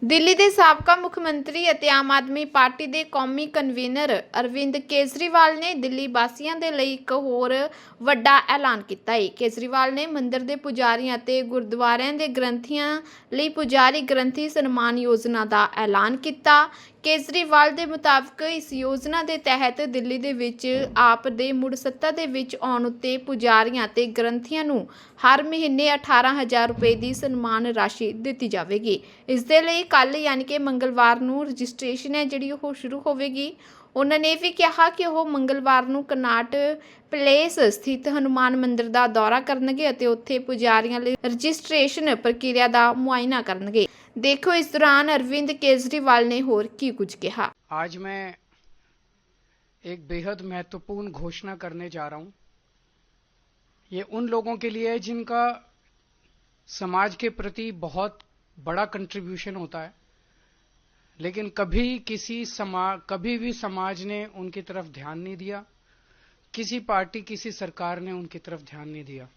ਦਿੱਲੀ ਦੇ ਸਾਬਕਾ ਮੁੱਖ ਮੰਤਰੀ ਅਤੇ ਆਮ ਆਦਮੀ ਪਾਰਟੀ ਦੇ ਕੌਮੀ ਕਨਵੀਨਰ ਅਰਵਿੰਦ ਕੇਜਰੀਵਾਲ ਨੇ ਦਿੱਲੀ ਵਾਸੀਆਂ ਦੇ ਲਈ ਇੱਕ ਹੋਰ ਵੱਡਾ ਐਲਾਨ ਕੀਤਾ ਹੈ। ਕੇਜਰੀਵਾਲ ਨੇ ਮੰਦਿਰ ਦੇ ਪੁਜਾਰੀਆਂ ਅਤੇ ਗੁਰਦੁਆਰਿਆਂ ਦੇ ਗ੍ਰੰਥੀਆਂ ਲਈ ਪੁਜਾਰੀ ਗ੍ਰੰਥੀ ਸਨਮਾਨ ਯੋਜਨਾ ਦਾ ਐਲਾਨ ਕੀਤਾ। ਕੇਜਰੀਵਾਲ ਦੇ ਮੁਤਾਬਕ ਇਸ ਯੋਜਨਾ ਦੇ ਤਹਿਤ ਦਿੱਲੀ ਦੇ ਵਿੱਚ ਆਪ ਦੇ ਮੁੜ ਸੱਤਾ ਦੇ ਵਿੱਚ ਆਉਣ ਉੱਤੇ ਪੁਜਾਰੀਆਂ ਅਤੇ ਗ੍ਰੰਥੀਆਂ ਨੂੰ ਹਰ ਮਹੀਨੇ 18,000 ਰੁਪਏ ਦੀ ਸਨਮਾਨ ਰਾਸ਼ੀ ਦਿੱਤੀ ਜਾਵੇਗੀ। ਇਸ ਦੇ ਲਈ ਕੱਲ यानी कि मंगलवार ਨੂੰ ਰਜਿਸਟ੍ਰੇਸ਼ਨ ਹੈ ਜਿਹੜੀ ਉਹ ਸ਼ੁਰੂ ਹੋਵੇਗੀ। ਉਹਨਾਂ ਨੇ ਵੀ ਕਿਹਾ ਕਿ ਉਹ ਮੰਗਲਵਾਰ ਨੂੰ ਕਨਾਟ ਪਲੇਸ ਸਥਿਤ ਹਨੂਮਾਨ ਮੰਦਿਰ ਦਾ ਦੌਰਾ ਕਰਨਗੇ ਅਤੇ ਉੱਥੇ ਪੁਜਾਰੀਆਂ ਲਈ ਰਜਿਸਟ੍ਰੇਸ਼ਨ ਪ੍ਰਕਿਰਿਆ ਦਾ ਮੁਆਇਨਾ ਕਰਨਗੇ। देखो इस दौरान अरविंद केजरीवाल ने होर की कुछ कहा। आज मैं एक बेहद महत्वपूर्ण घोषणा करने जा रहा हूं। ये उन लोगों के लिए है जिनका समाज के प्रति बहुत बड़ा कंट्रीब्यूशन होता है, लेकिन कभी भी समाज ने उनकी तरफ ध्यान नहीं दिया, किसी पार्टी किसी सरकार ने उनकी तरफ ध्यान नहीं दिया।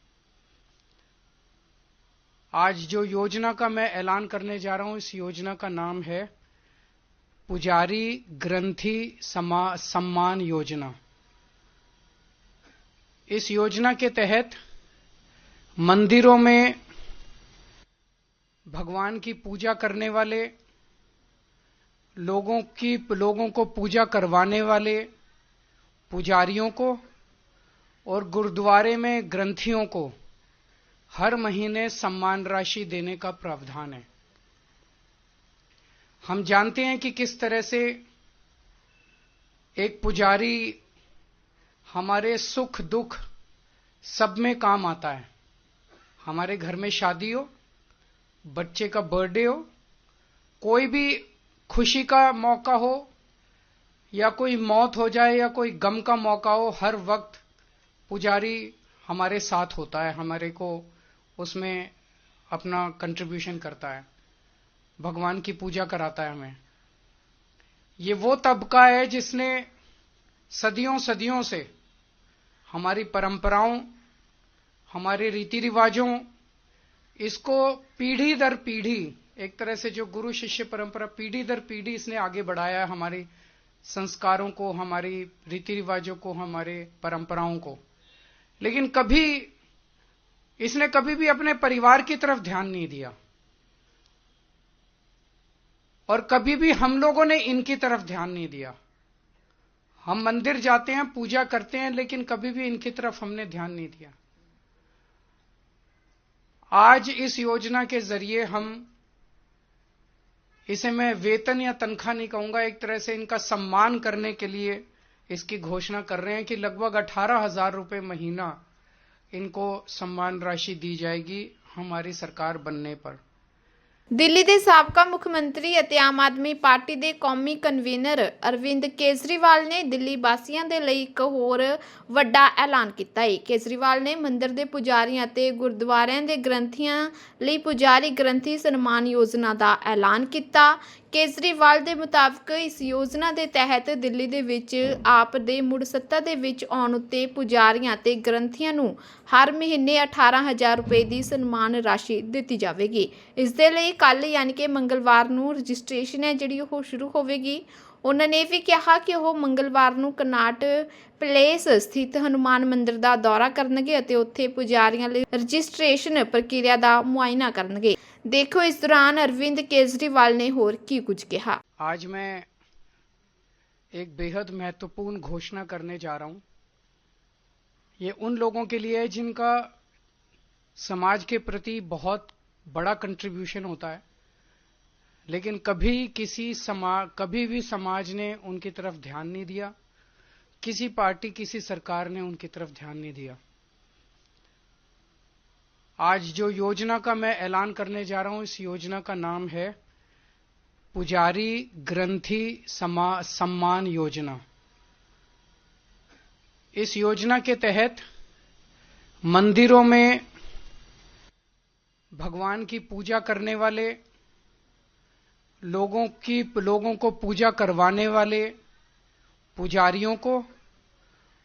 आज जो योजना का मैं ऐलान करने जा रहा हूं, इस योजना का नाम है पुजारी ग्रंथी सम्मान योजना। इस योजना के तहत मंदिरों में भगवान की पूजा करने वाले लोगों को पूजा करवाने वाले पुजारियों को और गुरुद्वारे में ग्रंथियों को हर महीने सम्मान राशि देने का प्रावधान है। हम जानते हैं कि किस तरह से एक पुजारी हमारे सुख दुख सब में काम आता है। हमारे घर में शादी हो, बच्चे का बर्थडे हो, कोई भी खुशी का मौका हो या कोई मौत हो जाए या कोई गम का मौका हो, हर वक्त पुजारी हमारे साथ होता है, हमारे को उसमें अपना कंट्रीब्यूशन करता है, भगवान की पूजा कराता है हमें। ये वो तबका है जिसने सदियों से हमारी परंपराओं, हमारे रीति रिवाजों, इसको पीढ़ी दर पीढ़ी, एक तरह से जो गुरु शिष्य परंपरा पीढ़ी दर पीढ़ी इसने आगे बढ़ाया है, हमारी संस्कारों को, हमारी रीति रिवाजों को, हमारे परंपराओं को। लेकिन इसने कभी भी अपने परिवार की तरफ ध्यान नहीं दिया और कभी भी हम लोगों ने इनकी तरफ ध्यान नहीं दिया। हम मंदिर जाते हैं, पूजा करते हैं, लेकिन कभी भी इनकी तरफ हमने ध्यान नहीं दिया। आज इस योजना के जरिए इसे मैं वेतन या तनख्वाह नहीं कहूंगा, एक तरह से इनका सम्मान करने के लिए इसकी घोषणा कर रहे हैं कि लगभग 18,000 रुपए महीना इनको सम्मान राशि दी जाएगी हमारी सरकार बनने पर। ਦਿੱਲੀ ਦੇ ਸਾਬਕਾ ਮੁੱਖ ਮੰਤਰੀ ਅਤੇ ਆਮ ਆਦਮੀ ਪਾਰਟੀ ਦੇ ਕੌਮੀ ਕਨਵੀਨਰ ਅਰਵਿੰਦ ਕੇਜਰੀਵਾਲ ਨੇ ਦਿੱਲੀ ਵਾਸੀਆਂ ਦੇ ਲਈ ਇੱਕ ਹੋਰ ਵੱਡਾ ਐਲਾਨ ਕੀਤਾ ਹੈ। ਕੇਜਰੀਵਾਲ ਨੇ ਮੰਦਿਰ ਦੇ ਪੁਜਾਰੀਆਂ ਅਤੇ ਗੁਰਦੁਆਰਿਆਂ ਦੇ ਗ੍ਰੰਥੀਆਂ ਲਈ ਪੁਜਾਰੀ ਗ੍ਰੰਥੀ ਸਨਮਾਨ ਯੋਜਨਾ ਦਾ ਐਲਾਨ ਕੀਤਾ। ਕੇਜਰੀਵਾਲ ਦੇ ਮੁਤਾਬਕ ਇਸ ਯੋਜਨਾ ਦੇ ਤਹਿਤ ਦਿੱਲੀ ਦੇ ਵਿੱਚ ਆਪ ਦੇ ਮੁੜ ਸੱਤਾ ਦੇ ਵਿੱਚ ਆਉਣ ਉੱਤੇ ਪੁਜਾਰੀਆਂ ਅਤੇ ਗ੍ਰੰਥੀਆਂ ਨੂੰ ਹਰ ਮਹੀਨੇ 18,000 ਰੁਪਏ ਦੀ ਸਨਮਾਨ ਰਾਸ਼ੀ ਦਿੱਤੀ ਜਾਵੇਗੀ। ਇਸ ਦੇ ਲਈ ਕੱਲ यानी कि मंगलवार ਨੂੰ ਰਜਿਸਟ੍ਰੇਸ਼ਨ ਹੈ ਜਿਹੜੀ ਉਹ ਸ਼ੁਰੂ ਹੋਵੇਗੀ। ਉਹਨਾਂ ਨੇ ਵੀ ਕਿਹਾ ਕਿ ਉਹ ਮੰਗਲਵਾਰ ਨੂੰ ਕਨਾਟ ਪਲੇਸ ਸਥਿਤ ਹਨੂਮਾਨ ਮੰਦਿਰ ਦਾ ਦੌਰਾ ਕਰਨਗੇ ਅਤੇ ਉੱਥੇ ਪੁਜਾਰੀਆਂ ਲਈ ਰਜਿਸਟ੍ਰੇਸ਼ਨ ਪ੍ਰਕਿਰਿਆ ਦਾ ਮੁਆਇਨਾ ਕਰਨਗੇ। देखो इस दौरान अरविंद केजरीवाल ने होर की कुछ कहा। आज मैं एक बेहद महत्वपूर्ण घोषणा करने जा रहा हूं। ये उन लोगों के लिए है जिनका समाज के प्रति बहुत बड़ा कंट्रीब्यूशन होता है, लेकिन कभी भी समाज ने उनकी तरफ ध्यान नहीं दिया, किसी पार्टी किसी सरकार ने उनकी तरफ ध्यान नहीं दिया। आज जो योजना का मैं ऐलान करने जा रहा हूं, इस योजना का नाम है पुजारी ग्रंथी सम्मान योजना। इस योजना के तहत मंदिरों में भगवान की पूजा करने वाले लोगों को पूजा करवाने वाले पुजारियों को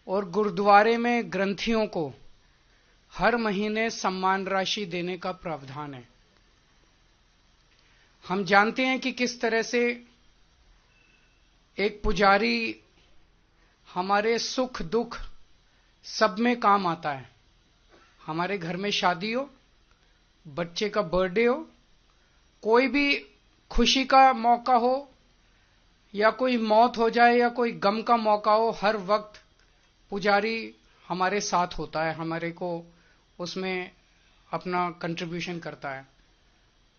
और गुरुद्वारे में ग्रंथियों को हर महीने सम्मान राशि देने का प्रावधान है। हम जानते हैं कि किस तरह से एक पुजारी हमारे सुख दुख सब में काम आता है। हमारे घर में शादी हो, बच्चे का बर्थडे हो, कोई भी खुशी का मौका हो या कोई मौत हो जाए या कोई गम का मौका हो, हर वक्त पुजारी हमारे साथ होता है, हमारे को उसमें अपना कंट्रीब्यूशन करता है,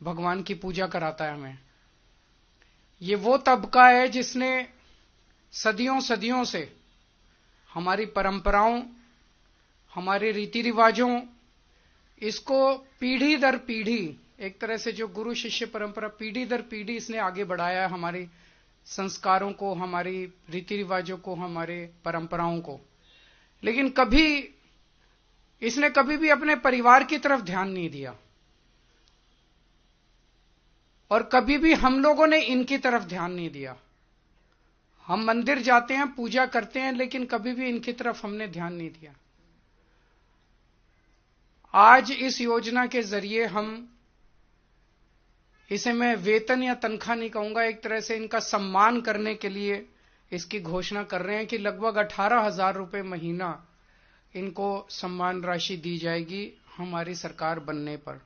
भगवान की पूजा कराता है हमें। ये वो तबका है जिसने सदियों सदियों से हमारी परंपराओं, हमारे रीति रिवाजों, इसको पीढ़ी दर पीढ़ी, एक तरह से जो गुरु शिष्य परंपरा पीढ़ी दर पीढ़ी इसने आगे बढ़ाया है, हमारी संस्कारों को, हमारी रीति रिवाजों को, हमारे परंपराओं को। लेकिन इसने कभी भी अपने परिवार की तरफ ध्यान नहीं दिया और कभी भी हम लोगों ने इनकी तरफ ध्यान नहीं दिया। हम मंदिर जाते हैं, पूजा करते हैं, लेकिन कभी भी इनकी तरफ हमने ध्यान नहीं दिया। आज इस योजना के जरिए इसे मैं वेतन या तनख्वाह नहीं कहूंगा, एक तरह से इनका सम्मान करने के लिए इसकी घोषणा कर रहे हैं कि लगभग 18,000 रुपए महीना इनको सम्मान राशि दी जाएगी हमारी सरकार बनने पर।